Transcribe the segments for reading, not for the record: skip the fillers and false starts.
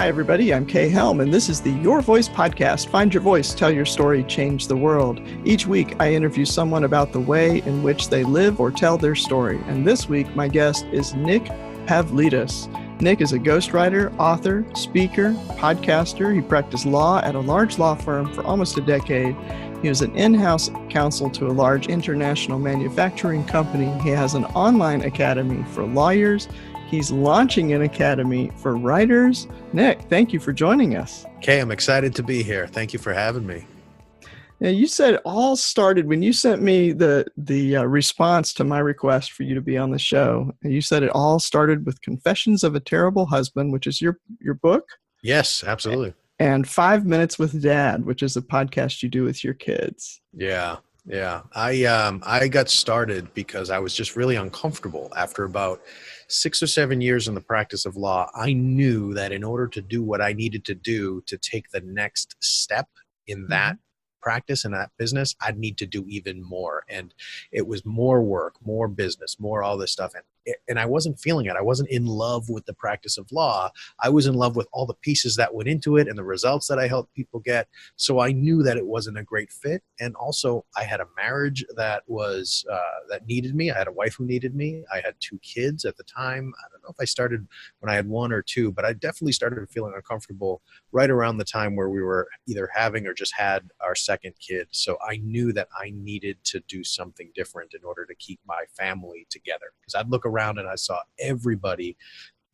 Hi, everybody. I'm Kay Helm, and this is the Your Voice podcast. Find your voice, tell your story, change the world. Each week, I interview someone about the way in which they live or tell their story. And this week, my guest is Nick Pavlidis. Nick is a ghostwriter, author, speaker, podcaster. He practiced law at a large law firm for almost a decade. He was an in-house counsel to a large international manufacturing company. He has an online academy for lawyers. He's launching an academy for writers. Nick, thank you for joining us. Kay, I'm excited to be here. Thank you for having me. Now, you said it all started when you sent me the response to my request for you to be on the show. And you said it all started with Confessions of a Terrible Husband, which is your book. Yes, absolutely. And 5 Minutes with Dad, which is a podcast you do with your kids. Yeah. I got started because I was just really uncomfortable. After about 6 or 7 years in the practice of law, I knew that in order to do what I needed to do to take the next step in that practice and that business, I'd need to do even more. And it was more work, more business, more all this stuff. And I wasn't feeling it. I wasn't in love with the practice of law. I was in love with all the pieces that went into it and the results that I helped people get. So I knew that it wasn't a great fit. And also I had a marriage that was, that needed me. I had a wife who needed me. I had 2 kids at the time. I don't know if I started when I had 1 or 2, but I definitely started feeling uncomfortable right around the time where we were either having or just had our second kid. So I knew that I needed to do something different in order to keep my family together. Because I'd look around and I saw everybody,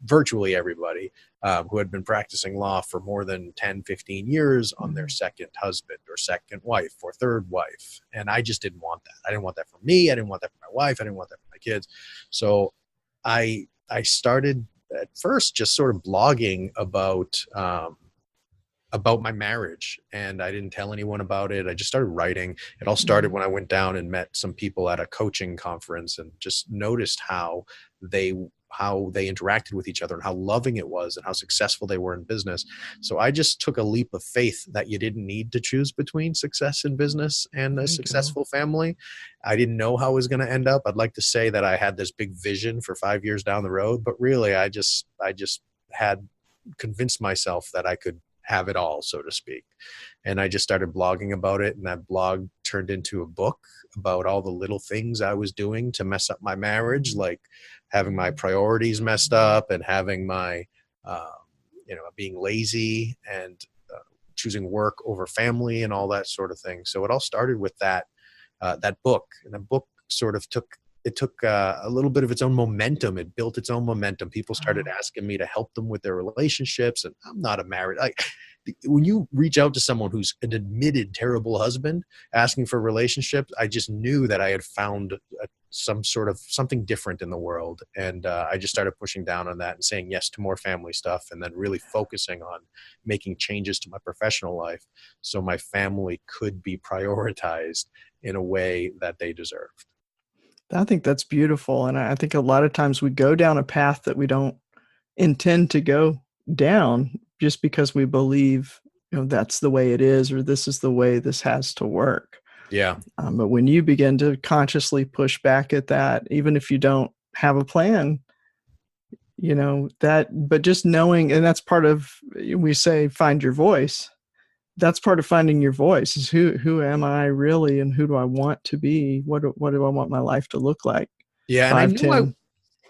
virtually everybody, who had been practicing law for more than 10, 15 years on their second husband or second wife or third wife. And I just didn't want that. I didn't want that for me. I didn't want that for my wife. I didn't want that for my kids. So I started at first just sort of blogging about my marriage, and I didn't tell anyone about it. I just started writing. It all started when I went down and met some people at a coaching conference and just noticed how they interacted with each other and how loving it was and how successful they were in business. So I just took a leap of faith that you didn't need to choose between success in business and a successful family. I didn't know how it was going to end up. I'd like to say that I had this big vision for 5 years down the road, but really I just had convinced myself that I could have it all, so to speak. And I just started blogging about it. And that blog turned into a book about all the little things I was doing to mess up my marriage, like having my priorities messed up and having my, being lazy and choosing work over family and all that sort of thing. So it all started with that book. And the book sort of took a little bit of its own momentum. It built its own momentum. People started asking me to help them with their relationships. And I'm not a married, when you reach out to someone who's an admitted terrible husband asking for relationships, I just knew that I had found something different in the world. And I just started pushing down on that and saying yes to more family stuff, and then really focusing on making changes to my professional life so my family could be prioritized in a way that they deserved. I think that's beautiful. And I think a lot of times we go down a path that we don't intend to go down just because we believe, that's the way it is, or this is the way this has to work. Yeah. But when you begin to consciously push back at that, even if you don't have a plan, but just knowing, and that's part of, we say, find your voice. That's part of finding your voice, is who am I really, and who do I want to be? What do I want my life to look like? Yeah. 5, and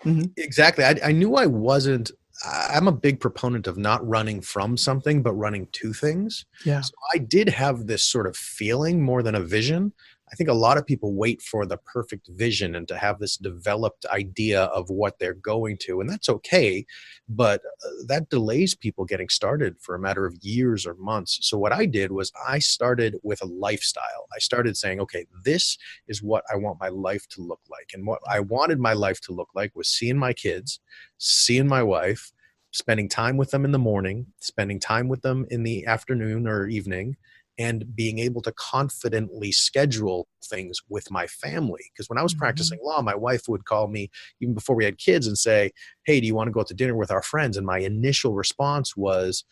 I knew exactly. I knew I wasn't, I'm a big proponent of not running from something, but running to things. Yeah. So I did have this sort of feeling more than a vision. I think a lot of people wait for the perfect vision and to have this developed idea of what they're going to, and that's okay, but that delays people getting started for a matter of years or months. So what I did was I started with a lifestyle. I started saying, okay, this is what I want my life to look like. And what I wanted my life to look like was seeing my kids, seeing my wife, spending time with them in the morning, spending time with them in the afternoon or evening, and being able to confidently schedule things with my family. Because when I was practicing law, my wife would call me even before we had kids and say, hey, do you want to go out to dinner with our friends? And my initial response was,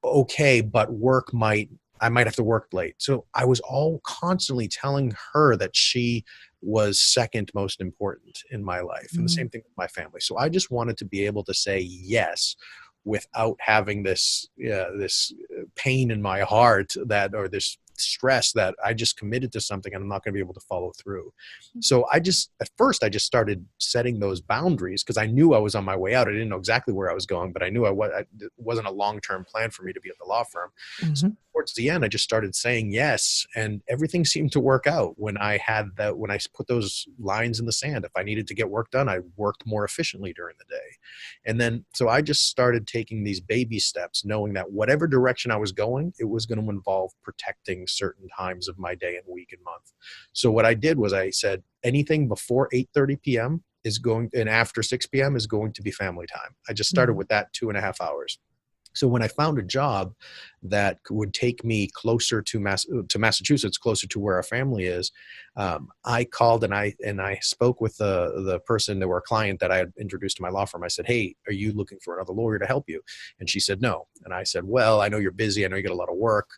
okay, but I might have to work late. So I was all constantly telling her that she was second most important in my life. And the same thing with my family. So I just wanted to be able to say yes without having this pain in my heart or this stress that I just committed to something and I'm not going to be able to follow through. So at first I just started setting those boundaries because I knew I was on my way out. I didn't know exactly where I was going, but I knew it wasn't a long-term plan for me to be at the law firm. So towards the end, I just started saying yes, and everything seemed to work out when I put those lines in the sand. If I needed to get work done, I worked more efficiently during the day. And then, so I just started taking these baby steps, knowing that whatever direction I was going, it was going to involve protecting certain times of my day and week and month. So what I did was I said, anything before 8:30 p.m. and after 6 p.m. is going to be family time. I just started with that 2.5 hours. So when I found a job that would take me closer to Massachusetts, closer to where our family is, I called and I spoke with the person, that were a client that I had introduced to my law firm. I said, hey, are you looking for another lawyer to help you? And she said, no. And I said, well, I know you're busy. I know you get a lot of work.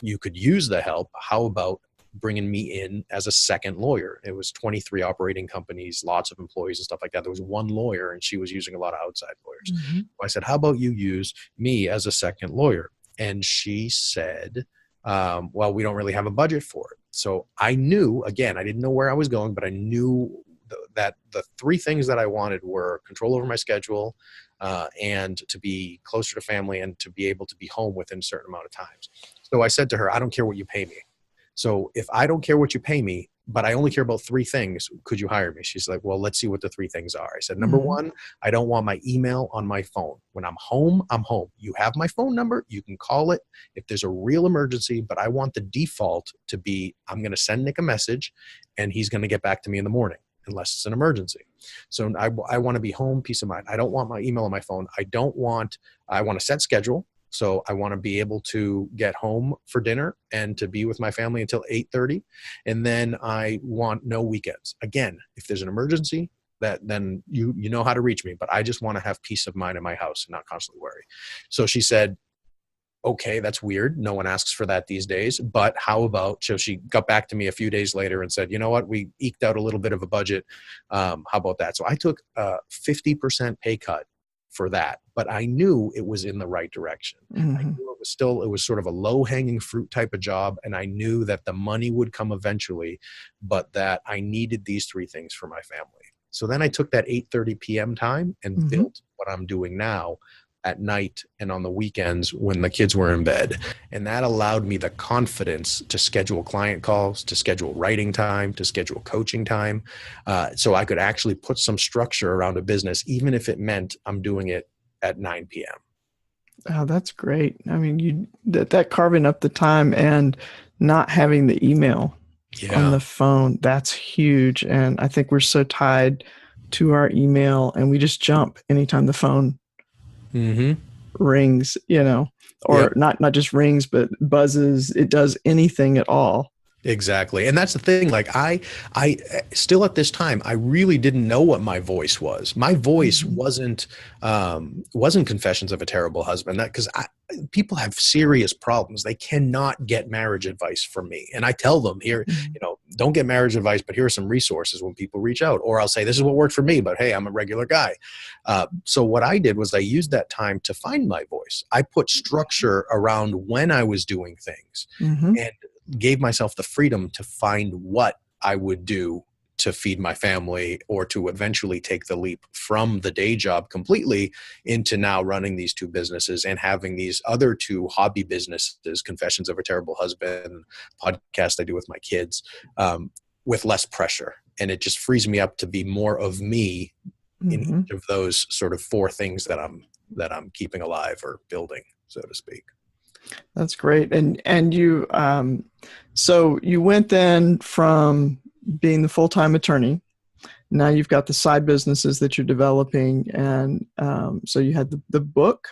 You could use the help. How about bringing me in as a second lawyer? It was 23 operating companies, lots of employees and stuff like that. There was one lawyer and she was using a lot of outside lawyers. I said, how about you use me as a second lawyer? And she said, well, we don't really have a budget for it. So I knew, again, I didn't know where I was going, but I knew that the three things that I wanted were control over my schedule, and to be closer to family, and to be able to be home within a certain amount of times. So I said to her, I don't care what you pay me. So if I don't care what you pay me, but I only care about three things, could you hire me? She's like, well, let's see what the three things are. I said, number one, I don't want my email on my phone. When I'm home, I'm home. You have my phone number. You can call it if there's a real emergency, but I want the default to be, I'm going to send Nick a message and he's going to get back to me in the morning, unless it's an emergency. So I want to be home, peace of mind. I don't want my email on my phone. I want a set schedule. So I want to be able to get home for dinner and to be with my family until 8:30. And then I want no weekends. Again, if there's an emergency, then you know how to reach me, but I just want to have peace of mind in my house and not constantly worry. So she said, okay, that's weird. No one asks for that these days, but how about, so she got back to me a few days later and said, you know what, we eked out a little bit of a budget. How about that? So I took a 50% pay cut for that, but I knew it was in the right direction. I knew it was sort of a low hanging fruit type of job. And I knew that the money would come eventually, but that I needed these three things for my family. So then I took that 8:30 p.m. time and built what I'm doing now at night and on the weekends when the kids were in bed. And that allowed me the confidence to schedule client calls, to schedule writing time, to schedule coaching time. So I could actually put some structure around a business, even if it meant I'm doing it at 9 p.m. Oh, that's great. I mean, that carving up the time and not having the email on the phone, that's huge. And I think we're so tied to our email and we just jump anytime the phone rings, or not just rings, but buzzes. It does anything at all. Exactly. And that's the thing. Like I still at this time, I really didn't know what my voice was. My voice wasn't Confessions of a Terrible Husband. Because people have serious problems. They cannot get marriage advice from me. And I tell them here, don't get marriage advice, but here are some resources when people reach out. Or I'll say, this is what worked for me, but hey, I'm a regular guy. So what I did was I used that time to find my voice. I put structure around when I was doing things and gave myself the freedom to find what I would do to feed my family, or to eventually take the leap from the day job completely into now running these two businesses and having these other two hobby businesses, Confessions of a Terrible Husband, podcast I do with my kids, with less pressure. And it just frees me up to be more of me in each of those sort of four things that I'm keeping alive or building, so to speak. That's great. And you, so you went then from being the full-time attorney. Now you've got the side businesses that you're developing. And so you had the book.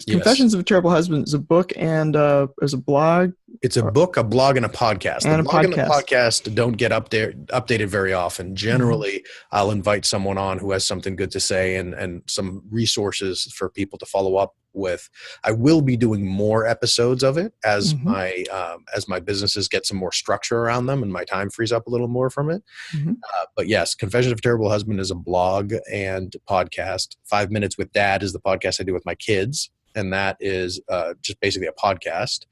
Confessions of a Terrible Husband is a book and there's a blog. It's a book, a blog, and a podcast. And the blog and the podcast don't get updated very often. Generally, I'll invite someone on who has something good to say and some resources for people to follow up with. I will be doing more episodes of it as Mm-hmm. as my businesses get some more structure around them and my time frees up a little more from it. Mm-hmm. But yes, Confessions of a Terrible Husband is a blog and podcast. 5 Minutes with Dad is the podcast I do with my kids, and that is just basically a podcast.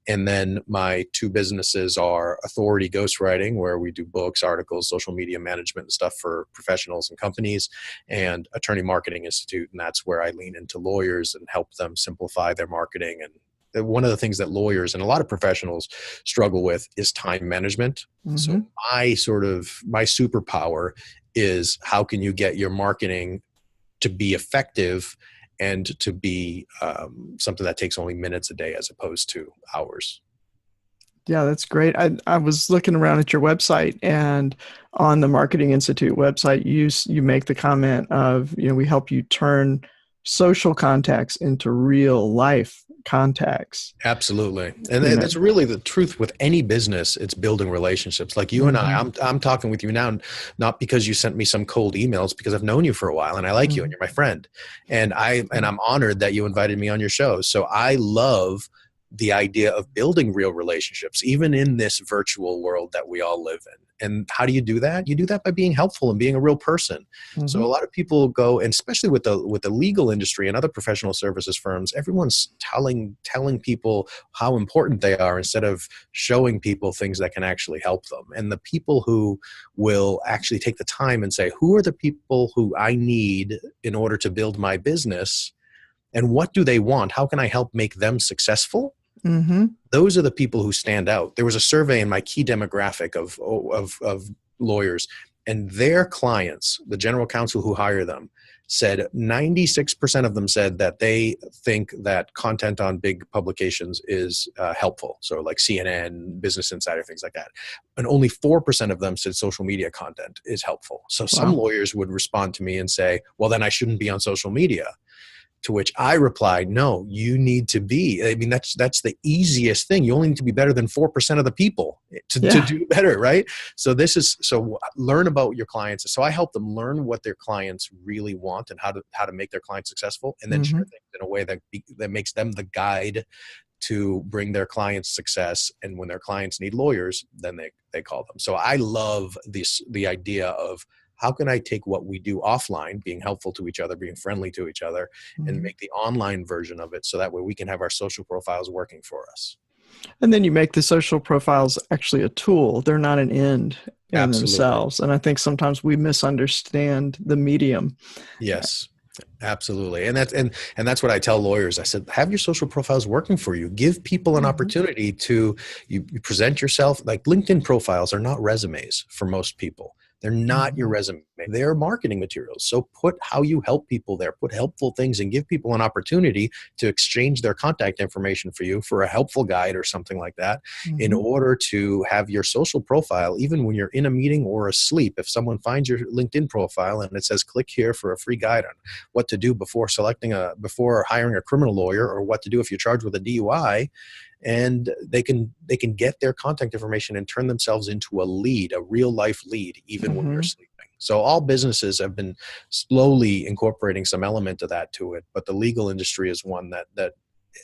And then my two businesses are Authority Ghostwriting, where we do books, articles, social media management and stuff for professionals and companies, and Attorney Marketing Institute. And that's where I lean into lawyers and help them simplify their marketing. And one of the things that lawyers and a lot of professionals struggle with is time management. Mm-hmm. So my superpower is how can you get your marketing to be effective and to be something that takes only minutes a day as opposed to hours. Yeah, that's great. I was looking around at your website, and on the Marketing Institute website, you make the comment of, we help you turn social contacts into real life contacts. Absolutely. And that's really the truth with any business. It's building relationships like you and I'm talking with you now, not because you sent me some cold emails, because I've known you for a while and I like you and you're my friend. And I'm honored that you invited me on your show. So I love the idea of building real relationships, even in this virtual world that we all live in. And how do you do that? You do that by being helpful and being a real person. Mm-hmm. So a lot of people go, and especially with the legal industry and other professional services firms, everyone's telling people how important they are instead of showing people things that can actually help them. And the people who will actually take the time and say, who are the people who I need in order to build my business? And what do they want? How can I help make them successful? Mm-hmm. Those are the people who stand out. There was a survey in my key demographic of lawyers, and their clients, the general counsel who hire them, said 96% of them said that they think that content on big publications is helpful. So like CNN, Business Insider, things like that. And only 4% of them said social media content is helpful. So some lawyers would respond to me and say, well, then I shouldn't be on social media. To which I replied, no, you need to be. I mean, that's the easiest thing. You only need to be better than 4% of the people to do better, right? So learn about your clients. So I help them learn what their clients really want and how to make their clients successful, and then share things in a way that makes them the guide to bring their clients success. And when their clients need lawyers, then they call them. So I love the idea of, how can I take what we do offline, being helpful to each other, being friendly to each other, and make the online version of it so that way we can have our social profiles working for us. And then you make the social profiles actually a tool. They're not an end in themselves. And I think sometimes we misunderstand the medium. Yes. Absolutely. And that's what I tell lawyers. I said, have your social profiles working for you. Give people an opportunity to you present yourself. Like LinkedIn profiles are not resumes for most people. They're not your resume. They're marketing materials. So put how you help people there. Put helpful things and give people an opportunity to exchange their contact information for you for a helpful guide or something like that in order to have your social profile, even when you're in a meeting or asleep. If someone finds your LinkedIn profile and it says, click here for a free guide on what to do before hiring a criminal lawyer, or what to do if you're charged with a DUI, and they can get their contact information and turn themselves into a real life lead, even when you're sleeping. So all businesses have been slowly incorporating some element of that to it, but the legal industry is one that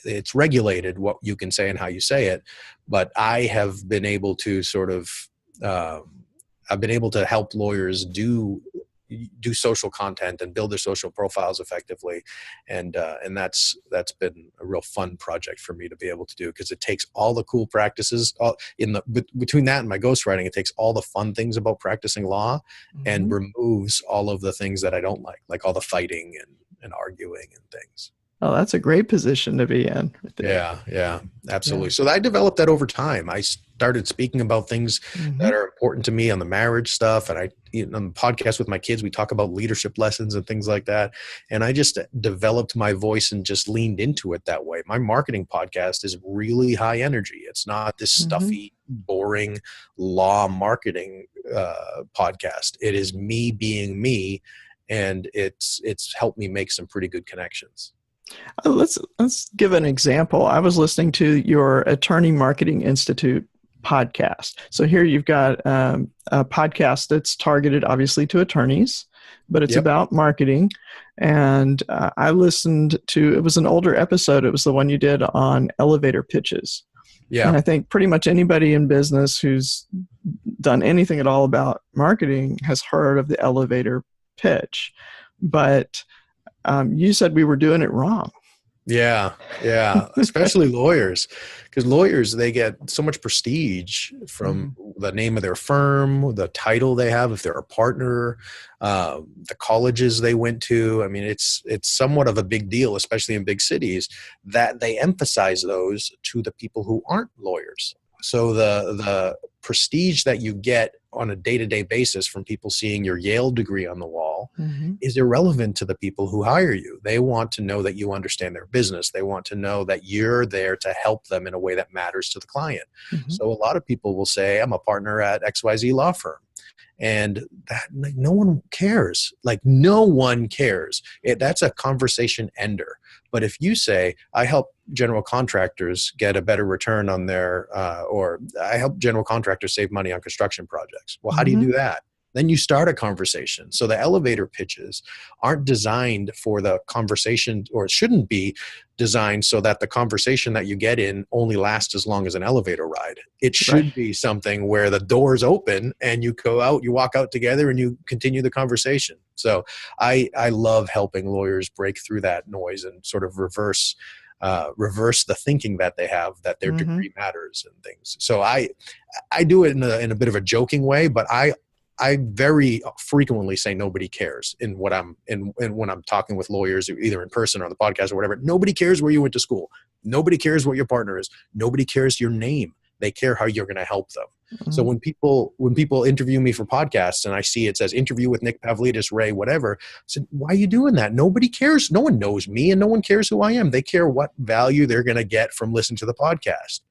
it's regulated what you can say and how you say it. But I have been able to I've been able to help lawyers do social content and build their social profiles effectively. And that's been a real fun project for me to be able to do, because it takes all the cool practices between that and my ghostwriting. It takes all the fun things about practicing law and removes all of the things that I don't like all the fighting and arguing and things. Oh, that's a great position to be in. Yeah, absolutely. Yeah. So I developed that over time. I started speaking about things that are important to me on the marriage stuff. And on the podcast with my kids, we talk about leadership lessons and things like that. And I just developed my voice and just leaned into it that way. My marketing podcast is really high energy. It's not this stuffy, boring law marketing podcast. It is me being me. And it's helped me make some pretty good connections. Let's give an example. I was listening to your Attorney Marketing Institute podcast. So here you've got a podcast that's targeted obviously to attorneys. but it's Yep. about marketing. And I listened to, it was an older episode. It was the one you did on elevator pitches. And Yeah. I think pretty much anybody in business who's done anything at all about marketing has heard of the elevator pitch. But you said we were doing it wrong. Yeah. Yeah. Especially lawyers, because lawyers, they get so much prestige from the name of their firm, the title they have, if they're a partner, the colleges they went to. I mean, it's somewhat of a big deal, especially in big cities, that they emphasize those to the people who aren't lawyers. So the prestige that you get on a day-to-day basis from people seeing your Yale degree on the wall is irrelevant to the people who hire you. They want to know that you understand their business. They want to know that you're there to help them in a way that matters to the client. So a lot of people will say, I'm a partner at XYZ law firm. And that, like, no one cares. Like, no one cares. That's a conversation ender. But if you say, I help general contractors get a better return on their, or I help general contractors save money on construction projects. Well, how do you do that? Then you start a conversation. So the elevator pitches aren't designed for the conversation, or it shouldn't be designed so that the conversation that you get in only lasts as long as an elevator ride. It should be something where the doors open and you go out, you walk out together and you continue the conversation. So I love helping lawyers break through that noise and sort of reverse the thinking that they have that their degree matters and things. So I do it in a bit of a joking way, but I very frequently say nobody cares in what I'm when I'm talking with lawyers, either in person or on the podcast or whatever. Nobody cares where you went to school. Nobody cares what your partner is. Nobody cares your name. They care how you're going to help them. So when people interview me for podcasts and I see it says interview with Nick Pavlidis, Ray, whatever, I said, why are you doing that? Nobody cares. No one knows me and no one cares who I am. They care what value they're going to get from listening to the podcast.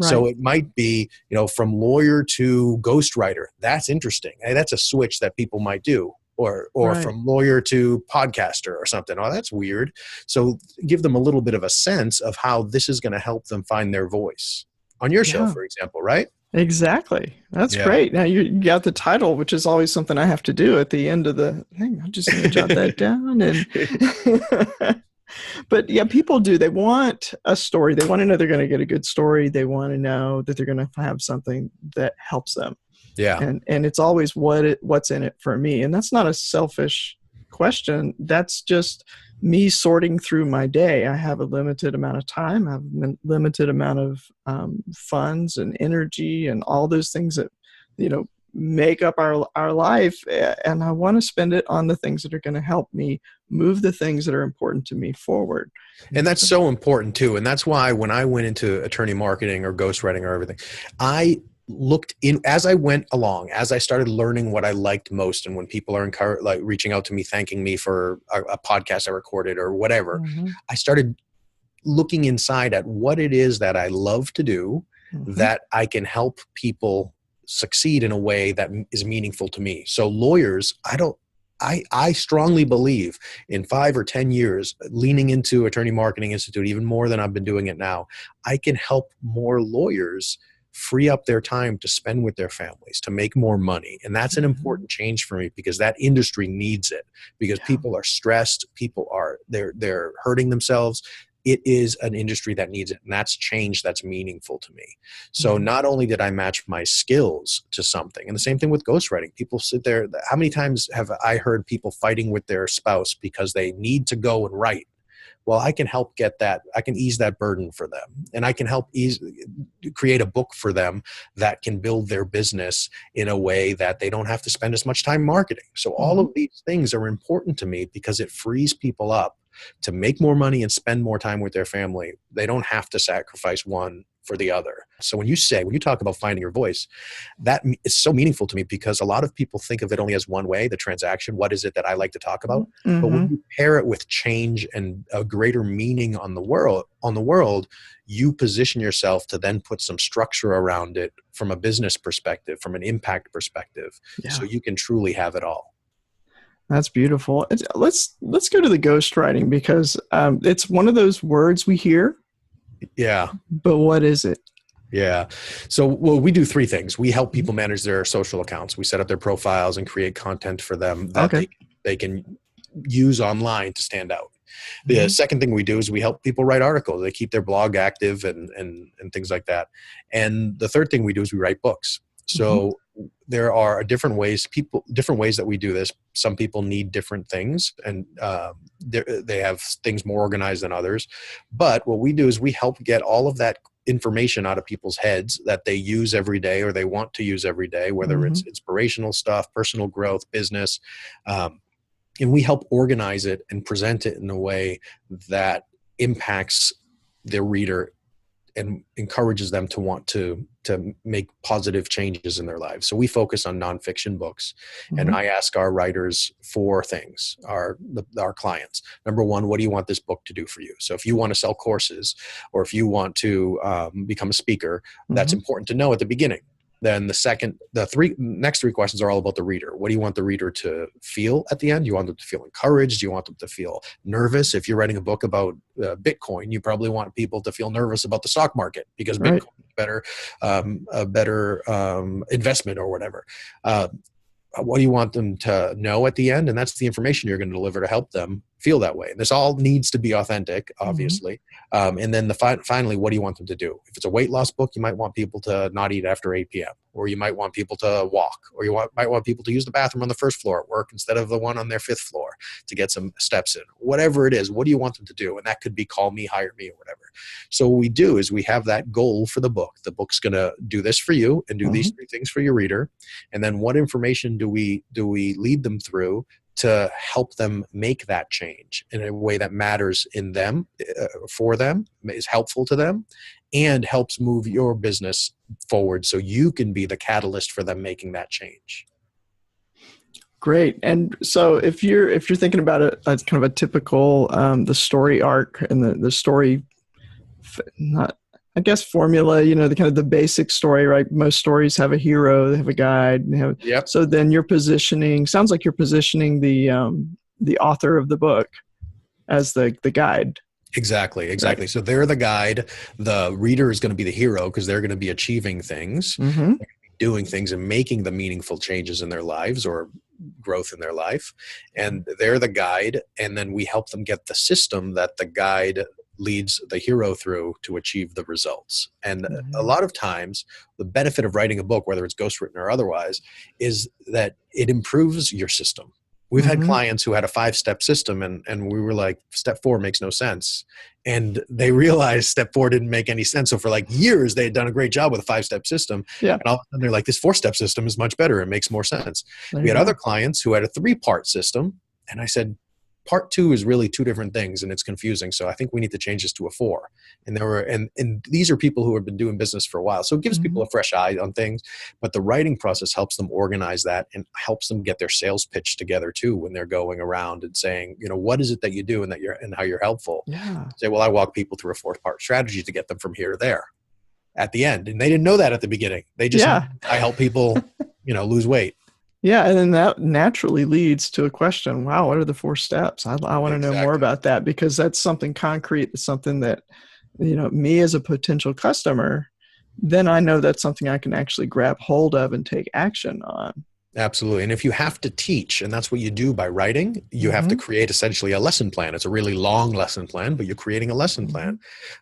So it might be, from lawyer to ghostwriter. That's interesting. Hey, that's a switch that people might do. Or from lawyer to podcaster or something. Oh, that's weird. So give them a little bit of a sense of how this is going to help them find their voice on your show, for example, right? Exactly. That's great. Now you got the title, which is always something I have to do at the end of the thing. I'm just going to jot that down. And but yeah, people do. They want a story. They want to know they're going to get a good story. They want to know that they're going to have something that helps them. Yeah. And it's always what's in it for me. And that's not a selfish question. That's just me sorting through my day. I have a limited amount of time. I have a limited amount of funds and energy and all those things that, make up our life. And I want to spend it on the things that are going to help me move the things that are important to me forward. And that's so important too. And that's why when I went into attorney marketing or ghostwriting or everything, I looked in as I went along, as I started learning what I liked most. And when people are reaching out to me, thanking me for a podcast I recorded or whatever, I started looking inside at what it is that I love to do, that I can help people succeed in a way that is meaningful to me. So lawyers, I strongly believe in 5 or 10 years, leaning into Attorney Marketing Institute, even more than I've been doing it now, I can help more lawyers free up their time to spend with their families, to make more money. And that's an important change for me because that industry needs it, because people are stressed, they're hurting themselves. It is an industry that needs it. And that's change that's meaningful to me. So not only did I match my skills to something, and the same thing with ghostwriting. People sit there. How many times have I heard people fighting with their spouse because they need to go and write? Well, I can help get that. I can ease that burden for them. And I can help create a book for them that can build their business in a way that they don't have to spend as much time marketing. So all of these things are important to me because it frees people up to make more money and spend more time with their family. They don't have to sacrifice one for the other. So when you talk about finding your voice, that is so meaningful to me because a lot of people think of it only as one way, the transaction. What is it that I like to talk about? But when you pair it with change and a greater meaning on the world, you position yourself to then put some structure around it from a business perspective, from an impact perspective, so you can truly have it all. That's beautiful. Let's go to the ghostwriting because it's one of those words we hear. Yeah. But what is it? Yeah. So, we do 3 things. We help people manage their social accounts. We set up their profiles and create content for them that they can use online to stand out. The second thing we do is we help people write articles. They keep their blog active and things like that. And the third thing we do is we write books. So there are different ways that we do this. Some people need different things, and they have things more organized than others. But what we do is we help get all of that information out of people's heads that they use every day or they want to use every day, whether it's inspirational stuff, personal growth, business. And we help organize it and present it in a way that impacts their reader and encourages them to want to make positive changes in their lives. So we focus on nonfiction books, and I ask our writers 4 things, our clients. Number 1, what do you want this book to do for you? So if you want to sell courses, or if you want to become a speaker, that's important to know at the beginning. Then the next 3 questions are all about the reader. What do you want the reader to feel at the end? You want them to feel encouraged? Do you want them to feel nervous? If you're writing a book about Bitcoin, you probably want people to feel nervous about the stock market because Bitcoin is a better investment or whatever. What do you want them to know at the end? And that's the information you're going to deliver to help them feel that way. This all needs to be authentic, obviously. And then finally, what do you want them to do? If it's a weight loss book, you might want people to not eat after 8 p.m. Or you might want people to walk. Or you might want people to use the bathroom on the first floor at work instead of the one on their 5th floor to get some steps in. Whatever it is, what do you want them to do? And that could be call me, hire me, or whatever. So what we do is we have that goal for the book. The book's going to do this for you and do these 3 things for your reader. And then what information do we lead them through to help them make that change in a way that matters in them, for them, is helpful to them, and helps move your business forward so you can be the catalyst for them making that change. Great. And so if you're thinking about it as kind of a typical the story arc and the story, not I guess formula, the kind of the basic story, right? Most stories have a hero, they have a guide. So then sounds like you're positioning the author of the book as the guide. Exactly. Right. So they're the guide. The reader is going to be the hero because they're going to be achieving things, doing things and making the meaningful changes in their lives or growth in their life. And they're the guide. And then we help them get the system that the guide leads the hero through to achieve the results. And a lot of times the benefit of writing a book, whether it's ghostwritten or otherwise, is that it improves your system. We've had clients who had a 5-step system and we were like, step 4 makes no sense. And they realized step 4 didn't make any sense. So for like years, they had done a great job with a 5-step system. And all of a sudden they're like, this 4-step system is much better. It makes more sense. We had other clients who had a 3-part system. And I said, part 2 is really 2 different things and it's confusing. So I think we need to change this to a 4. And and these are people who have been doing business for a while. So it gives people a fresh eye on things, but the writing process helps them organize that and helps them get their sales pitch together too when they're going around and saying, what is it that you do and how you're helpful. Say, well, I walk people through a 4-part strategy to get them from here to there at the end. And they didn't know that at the beginning. They just, I help people, lose weight. Yeah, and then that naturally leads to a question, wow, what are the 4 steps? I want to know more about that because that's something concrete. It's something that, me as a potential customer, then I know that's something I can actually grab hold of and take action on. Absolutely. And if you have to teach, and that's what you do by writing, you have to create essentially a lesson plan. It's a really long lesson plan, but you're creating a lesson plan.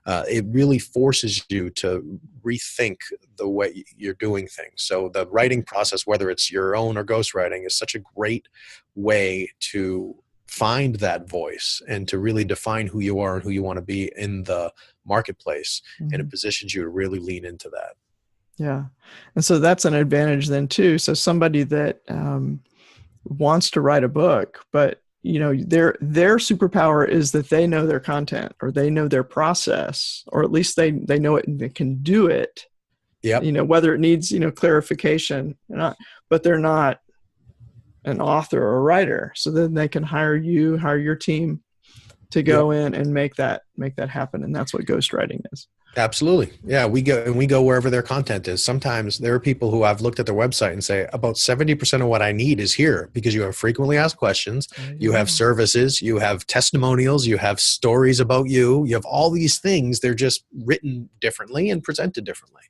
It really forces you to rethink the way you're doing things. So the writing process, whether it's your own or ghostwriting, is such a great way to find that voice and to really define who you are and who you want to be in the marketplace. And it positions you to really lean into that. Yeah. And so that's an advantage then too. So somebody that wants to write a book, but their superpower is that they know their content or they know their process, or at least they know it and they can do it. Whether it needs, clarification or not, but they're not an author or a writer. So then they can hire your team to go in and make that happen. And that's what ghostwriting is. Absolutely. Yeah, we go wherever their content is. Sometimes there are people who I've looked at their website and say about 70% of what I need is here because you have frequently asked questions, you have services, you have testimonials, you have stories about you have all these things. They're just written differently and presented differently.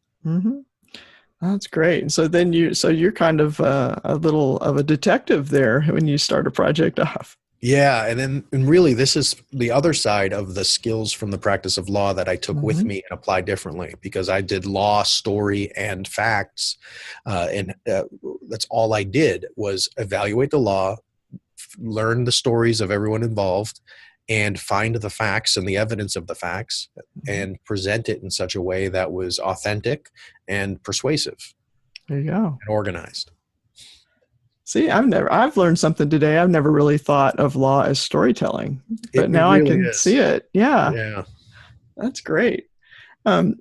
That's great. So then you're kind of a little of a detective there when you start a project off. Yeah, and really, this is the other side of the skills from the practice of law that I took with Hmm. me and applied differently, because I did law, story, and facts, and that's all I did was evaluate the law, learn the stories of everyone involved, and find the facts and the evidence of the facts, Hmm. and present it in such a way that was authentic and persuasive There you go. and organized. See, I've learned something today. I've never really thought of law as storytelling, but It now I really can see is. it. Yeah, Yeah. that's great. Um,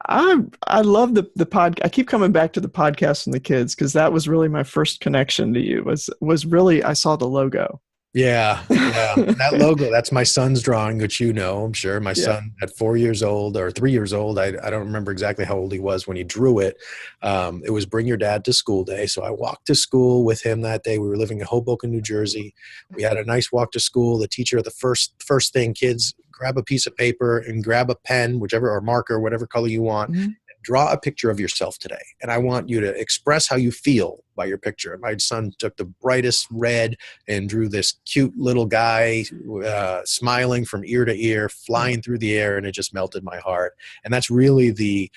I love the pod. I keep coming back to the podcast and the kids because that was really my first connection to you. Was really I saw the logo. Yeah, yeah. That logo, that's my son's drawing, which you know, I'm sure. My Yeah. son at 4 years old or 3 years old, I don't remember exactly how old he was when he drew it. It was Bring Your Dad to School Day. So I walked to school with him that day. We were living in Hoboken, New Jersey. We had a nice walk to school. The teacher, the first thing, kids, grab a piece of paper and grab a pen, whichever, or marker, whatever color you want. Mhm. Draw a picture of yourself today. And I want you to express how you feel by your picture. And my son took the brightest red and drew this cute little guy smiling from ear to ear, flying through the air, and it just melted my heart. And that's really the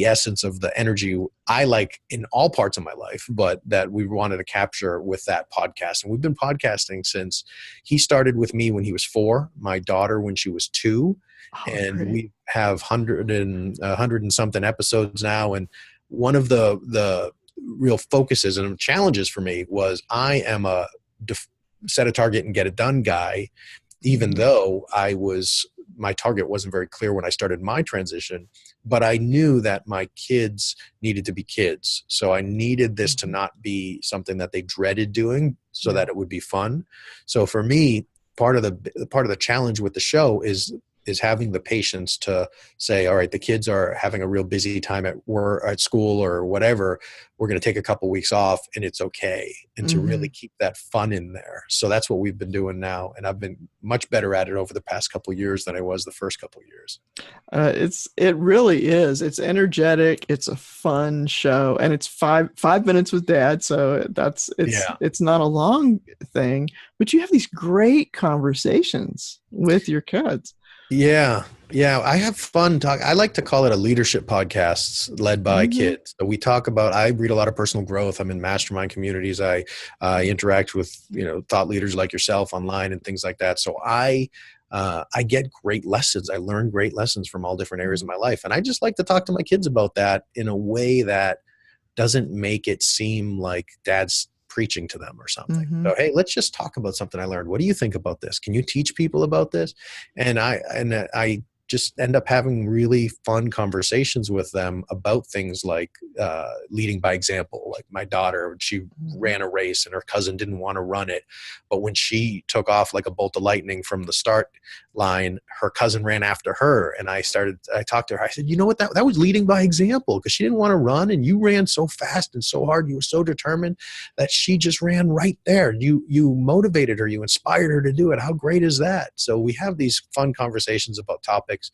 essence of the energy I like in all parts of my life, but that we wanted to capture with that podcast. And we've been podcasting since he started with me when he was 4, my daughter when she was 2, Oh, and great. we have 100 and something episodes now. And one of the real focuses and challenges for me was I am a set a target and get it done guy, even Mhm. though my target wasn't very clear when I started my transition, but I knew that my kids needed to be kids. So I needed this to Mhm. not be something that they dreaded doing, so Yeah. that it would be fun. So for me, part of the challenge with the show is having the patience to say, all right, the kids are having a real busy time at work, at school, or whatever. We're going to take a couple weeks off, and it's okay. And to really Hmm. keep that fun in there. So that's what we've been doing now. And I've been much better at it over the past couple of years than I was the first couple of years. It really is. It's energetic. It's a fun show, and it's five minutes with Dad. So Yeah. it's not a long thing, but you have these great conversations with your kids. Yeah. Yeah. I have fun talk. I like to call it a leadership podcast led by Hmm. kids. So we talk about, I read a lot of personal growth. I'm in mastermind communities. I interact with, thought leaders like yourself online and things like that. So I get great lessons. I learn great lessons from all different areas of my life. And I just like to talk to my kids about that in a way that doesn't make it seem like dad's preaching to them or something. Hmm. So, hey, let's just talk about something I learned. What do you think about this? Can you teach people about this? And I just end up having really fun conversations with them about things like leading by example. Like my daughter, she Hmm. ran a race and her cousin didn't want to run it, but when she took off like a bolt of lightning from the start line, her cousin ran after her, and I talked to her. I said, you know what, that was leading by example, because she didn't want to run, and you ran so fast and so hard, you were so determined that she just ran right there. You motivated her, you inspired her to do it. How great is that? So we have these fun conversations about topics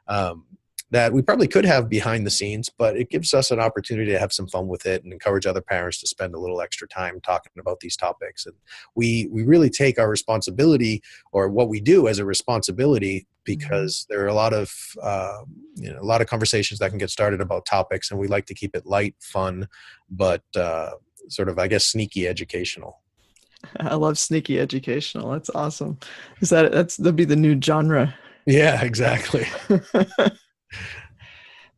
um, that we probably could have behind the scenes, but it gives us an opportunity to have some fun with it and encourage other parents to spend a little extra time talking about these topics. And we really take our responsibility, or what we do as a responsibility, Hmm. because there are a lot of conversations that can get started about topics, and we like to keep it light, fun, but sort of, I guess, sneaky educational. I love sneaky educational. That's awesome. That'd be the new genre. Yeah, exactly.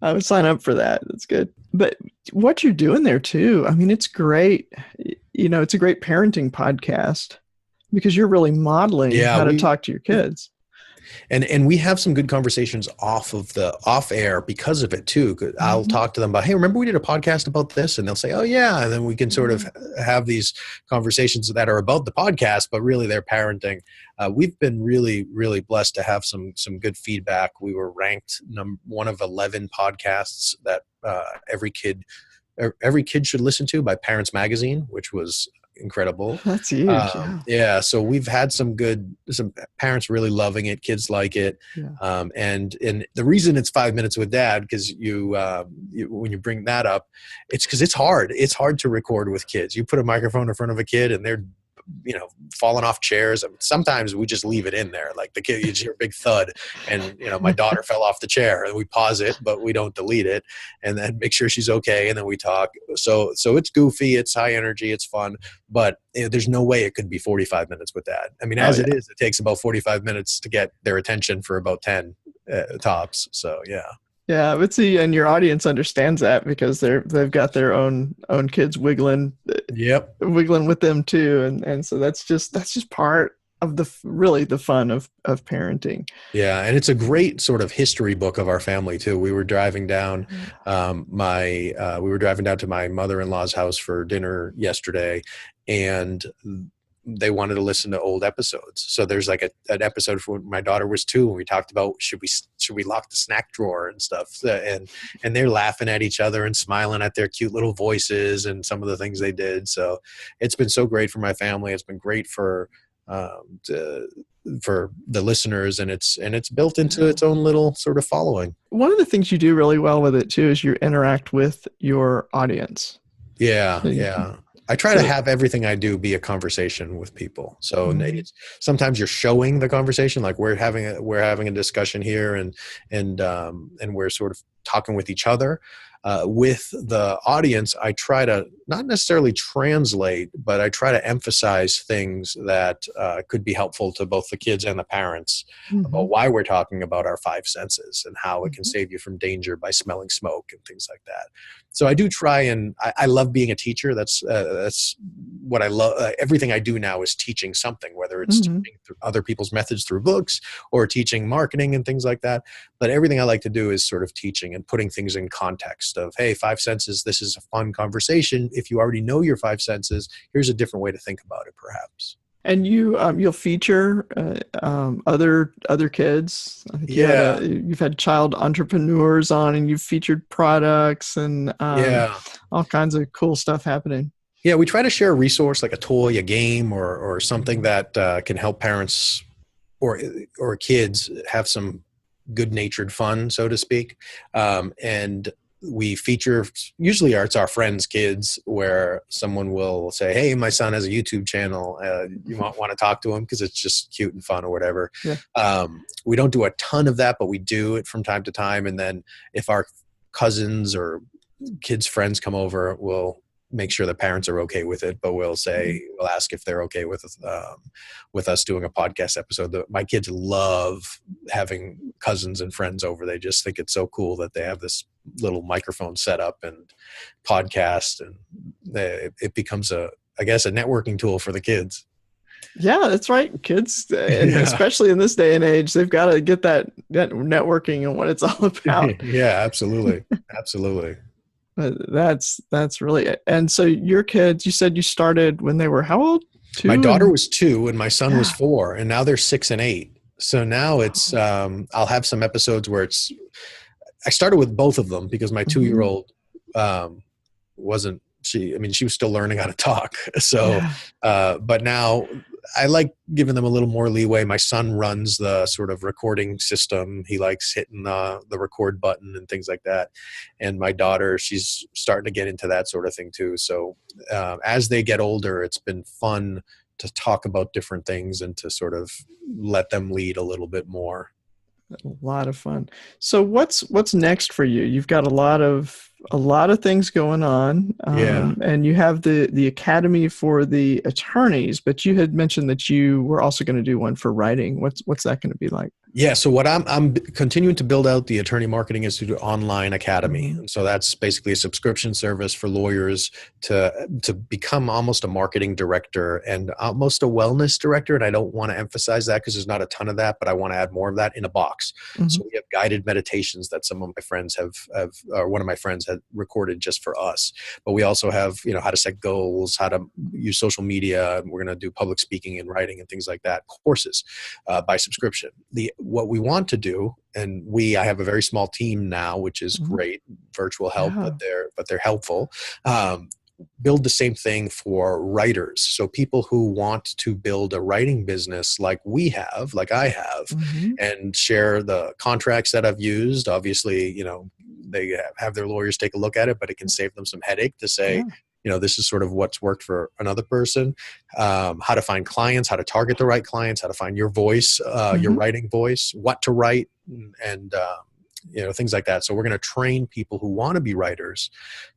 I would sign up for that. That's good. But what you're doing there too, I mean, it's great. It's a great parenting podcast because you're really modeling Yeah, how to talk to your kids. and we have some good conversations off air because of it too. 'Cause I'll Hmm. talk to them about, hey, remember we did a podcast about this, and they'll say, oh yeah, and then we can sort Yeah. of have these conversations that are about the podcast, but really they're parenting. We've been really, really blessed to have some good feedback. We were ranked one of 11 podcasts that every kid should listen to by Parents Magazine, which was incredible. That's huge. Yeah. Yeah, so we've had some parents really loving it, kids like it. Yeah. And the reason it's 5 minutes with dad, because when you bring that up, it's because it's hard. It's hard to record with kids. You put a microphone in front of a kid and they're falling off chairs. I mean, sometimes we just leave it in there. Like the kid, you just hear a big thud and, my daughter fell off the chair, and we pause it, but we don't delete it, and then make sure she's okay. And then we talk. So it's goofy. It's high energy. It's fun, but there's no way it could be 45 minutes with that. I mean, it is, it takes about 45 minutes to get their attention for about 10 tops. So, yeah. Yeah, but see, and your audience understands that because they've got their own kids wiggling with them too, and so that's just part of the fun of parenting. Yeah, and it's a great sort of history book of our family too. We were driving down to my mother-in-law's house for dinner yesterday, and they wanted to listen to old episodes. So there's like an episode when my daughter was 2, and we talked about should we lock the snack drawer and stuff, and they're laughing at each other and smiling at their cute little voices and some of the things they did. So it's been so great for my family. It's been great for the listeners, and it's built into its own little sort of following. One of the things you do really well with it too is you interact with your audience. Yeah. I try to have everything I do be a conversation with people. So sometimes you're showing the conversation, like we're having a discussion here, and we're sort of talking with each other. With the audience, I try to not necessarily translate, but I try to emphasize things that could be helpful to both the kids and the parents about why we're talking about our 5 senses and how it can save you from danger by smelling smoke and things like that. So I do try, and I love being a teacher. That's what I love. Everything I do now is teaching something, whether it's teaching other people's methods through books or teaching marketing and things like that. But everything I like to do is sort of teaching and putting things in context of, hey, 5 senses, this is a fun conversation. If you already know your 5 senses, here's a different way to think about it, perhaps. And you'll feature other kids. I think you've had child entrepreneurs on, and you've featured products and all kinds of cool stuff happening. Yeah, we try to share a resource like a toy, a game, or something that can help parents or kids have some good-natured fun, so to speak. And we feature, usually it's our friends' kids, where someone will say, hey, my son has a YouTube channel. You might want to talk to him because it's just cute and fun or whatever. Yeah. We don't do a ton of that, but we do it from time to time. And then if our cousins or kids' friends come over, we'll make sure the parents are okay with it, but we'll ask if they're okay with us doing a podcast episode. My kids love having cousins and friends over. They just think it's so cool that they have this little microphone set up and podcast, and it becomes a networking tool for the kids. Yeah, that's right. Kids, and especially in this day and age, they've got to get that networking and what it's all about. Yeah, absolutely. Absolutely. That's really it. And so your kids, you said you started when they were how old? 2? My daughter was 2 and my son was 4, and now they're 6 and 8. So now it's I'll have some episodes where I started with both of them because my 2-year-old she was still learning how to talk. So but now I like giving them a little more leeway. My son runs the sort of recording system. He likes hitting the record button and things like that. And my daughter, she's starting to get into that sort of thing too. So as they get older, it's been fun to talk about different things and to sort of let them lead a little bit more. A lot of fun. So what's next for you? You've got a lot of things going on, and you have the Academy for the attorneys, but you had mentioned that you were also going to do one for writing. What's that going to be like? Yeah, so what I'm continuing to build out the Attorney Marketing Institute online academy. And so that's basically a subscription service for lawyers to become almost a marketing director and almost a wellness director. And I don't want to emphasize that because there's not a ton of that, but I want to add more of that in a box. So we have guided meditations that some of my friends one of my friends had recorded just for us. But we also have, how to set goals, how to use social media. We're going to do public speaking and writing and things like that, courses by subscription. What we want to do, and I have a very small team now, which is great, virtual help, but they're helpful. build the same thing for writers. So people who want to build a writing business like I have, and share the contracts that I've used. Obviously, they have their lawyers take a look at it, but it can save them some headache to say, this is sort of what's worked for another person, how to find clients, how to target the right clients, how to find your voice, your writing voice, what to write, and things like that. So we're going to train people who want to be writers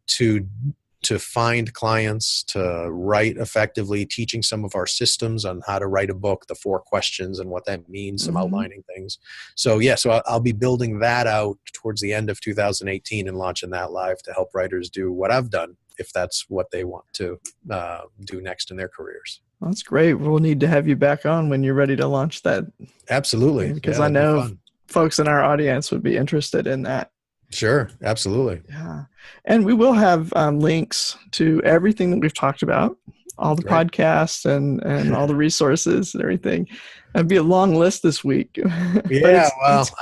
to find clients, to write effectively, teaching some of our systems on how to write a book, the 4 questions and what that means, some outlining things. So I'll be building that out towards the end of 2018 and launching that live to help writers do what I've done, if that's what they want to do next in their careers. That's great. We'll need to have you back on when you're ready to launch that. Absolutely. Because I know folks in our audience would be interested in that. Sure. Absolutely. Yeah. And we will have links to everything that we've talked about, all the podcasts and all the resources and everything. It'd be a long list this week. Yeah.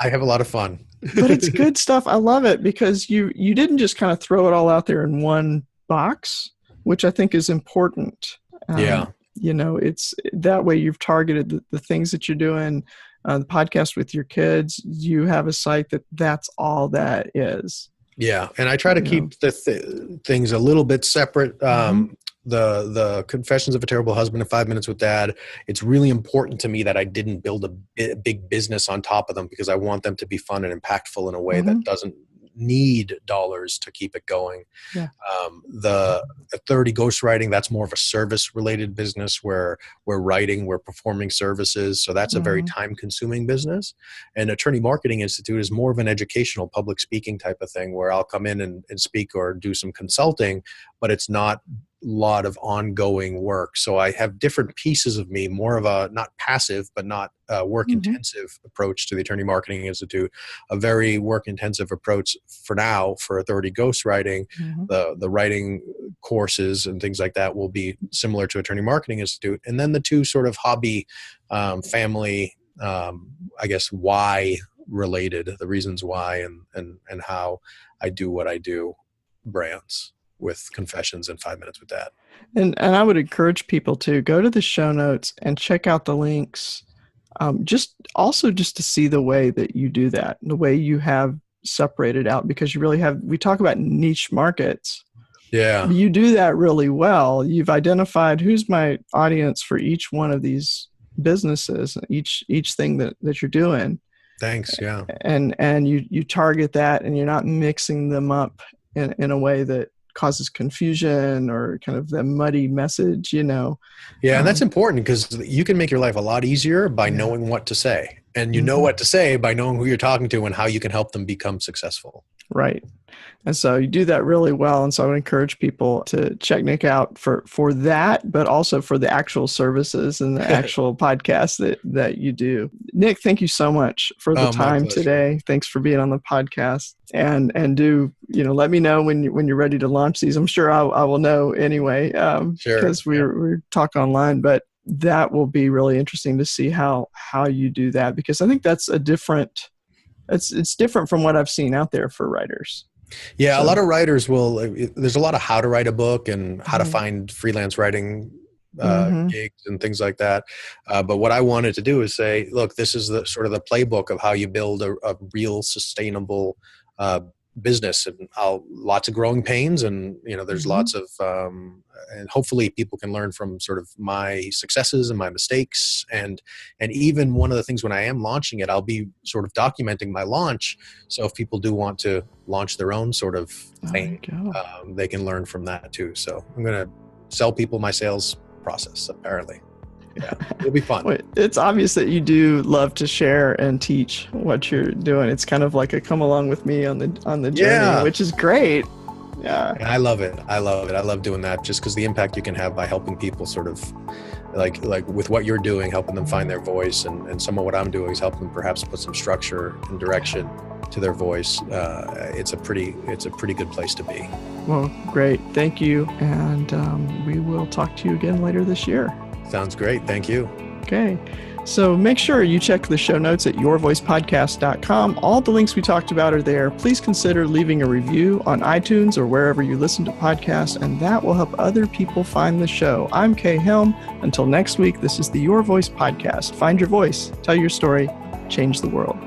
I have a lot of fun. But it's good stuff. I love it because you didn't just kind of throw it all out there in one box, which I think is important. It's that way you've targeted the things that you're doing. The podcast with your kids, you have a site that's all that is. Yeah. And I try to keep the things a little bit separate. The Confessions of a Terrible Husband and 5 Minutes with Dad, it's really important to me that I didn't build a big business on top of them, because I want them to be fun and impactful in a way that doesn't need dollars to keep it going. The 30 Ghostwriting, that's more of a service related business where we're performing services. So that's a very time consuming business. And Attorney Marketing Institute is more of an educational public speaking type of thing where I'll come in and speak or do some consulting, but it's not lot of ongoing work. So I have different pieces of me, more of a not passive, but not work intensive approach to the Attorney Marketing Institute, a very work intensive approach for now for Authority Ghostwriting. The writing courses and things like that will be similar to Attorney Marketing Institute. And then the 2 sort of hobby, family, I guess, why related, the reasons why and how I do what I do brands with Confessions and 5 Minutes with Dad. And I would encourage people to go to the show notes and check out the links, just to see the way that you do that, the way you have separated out, because you really we talk about niche markets. Yeah. You do that really well. You've identified who's my audience for each one of these businesses, each thing that you're doing. Thanks. Yeah. And you target that, and you're not mixing them up in a way that causes confusion or kind of the muddy message, Yeah. And that's important, because you can make your life a lot easier by knowing what to say. And you know what to say by knowing who you're talking to and how you can help them become successful. Right. And so you do that really well. And so I would encourage people to check Nick out for that, but also for the actual services and the actual podcast that you do. Nick, thank you so much for the time today. Thanks for being on the podcast. And do, let me know when you're ready to launch these. I'm sure I will know anyway, because we talk online, but that will be really interesting to see how you do that, because I think that's it's different from what I've seen out there for writers. Yeah, so a lot of writers there's a lot of how to write a book and how to find freelance writing gigs and things like that. But what I wanted to do is say, look, this is the sort of the playbook of how you build a real sustainable business, and lots of growing pains, and there's lots of and hopefully people can learn from sort of my successes and my mistakes, and even one of the things when I am launching it, I'll be sort of documenting my launch, so if people do want to launch their own sort of thing, they can learn from that too. So I'm going to sell people my sales process, apparently. Yeah, it'll be fun. It's obvious that you do love to share and teach what you're doing. It's kind of like a come along with me on the journey, which is great. Yeah. And I love it. I love doing that, just because the impact you can have by helping people sort of like with what you're doing, helping them find their voice, and some of what I'm doing is helping them perhaps put some structure and direction to their voice. It's a pretty good place to be. Well, great. Thank you. And we will talk to you again later this year. Sounds great. Thank you. Okay. So make sure you check the show notes at yourvoicepodcast.com. All the links we talked about are there. Please consider leaving a review on iTunes or wherever you listen to podcasts, and that will help other people find the show. I'm Kay Helm. Until next week, this is the Your Voice Podcast. Find your voice, tell your story, change the world.